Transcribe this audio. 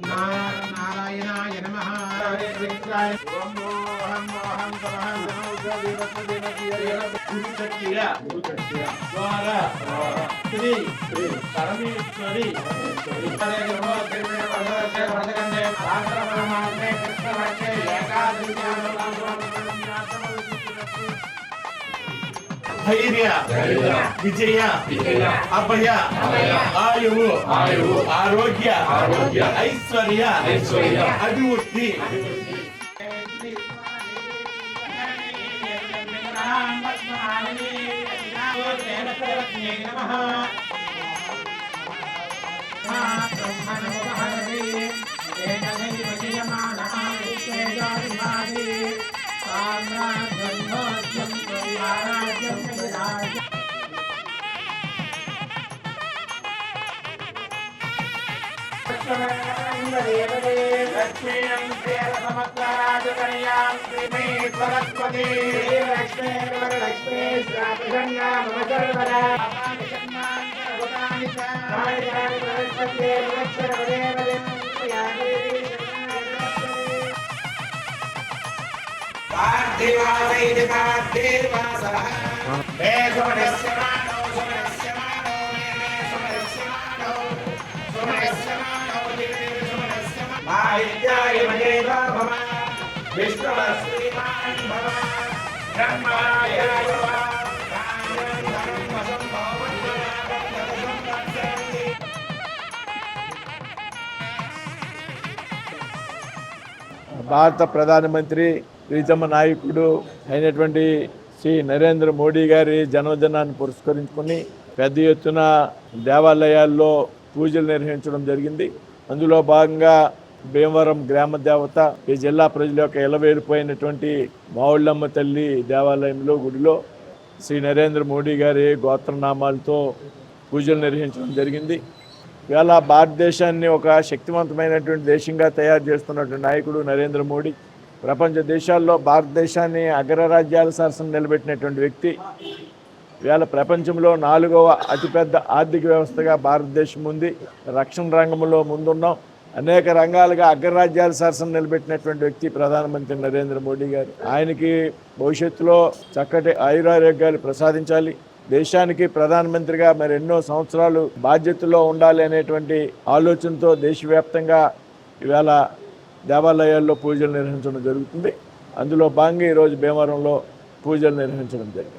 నారాయణాయ నమః. ద్వారా శ్రీ పరమేశ్వరి ధైర్య విజయ అభయ ఆయువు ఆరోగ్య ఐశ్వర్య అభివృద్ధి భారత ప్రధానమంత్రి ప్రీతమ నాయకుడు అయినటువంటి శ్రీ నరేంద్ర మోడీ గారి జన్మదినాన్ని పురస్కరించుకొని పెద్ద ఎత్తున దేవాలయాల్లో పూజలు నిర్వహించడం జరిగింది. అందులో భాగంగా భీమవరం గ్రామ దేవత ఈ జిల్లా ప్రజల యొక్క ఎలవేలిపోయినటువంటి మావుళ్ళమ్మ తల్లి దేవాలయంలో గుడిలో శ్రీ నరేంద్ర మోడీ గారి గోత్రనామాలతో పూజలు నిర్వహించడం జరిగింది. ఇవాళ భారతదేశాన్ని ఒక శక్తివంతమైనటువంటి దేశంగా తయారు చేస్తున్నటువంటి నాయకుడు నరేంద్ర మోడీ ప్రపంచ దేశాల్లో భారతదేశాన్ని అగ్రరాజ్యాల సరసన నిలబెట్టినటువంటి వ్యక్తి. ఇవాళ ప్రపంచంలో 4వ అతిపెద్ద ఆర్థిక వ్యవస్థగా భారతదేశం ఉంది. రక్షణ రంగంలో ముందున్నాం. అనేక రంగాలుగా అగ్రరాజ్యాల సరసన నిలబెట్టినటువంటి వ్యక్తి ప్రధానమంత్రి నరేంద్ర మోడీ గారు. ఆయనకి భవిష్యత్తులో చక్కటి ఆయురారోగ్యాలు ప్రసాదించాలి. దేశానికి ప్రధానమంత్రిగా మరి ఎన్నో సంవత్సరాలు బాధ్యతలో ఉండాలి అనేటువంటి ఆలోచనతో దేశవ్యాప్తంగా ఇవాళ దేవాలయాల్లో పూజలు నిర్వహించడం జరుగుతుంది. అందులో భాగంగా ఈరోజు భీమవరంలో పూజలు నిర్వహించడం జరిగింది.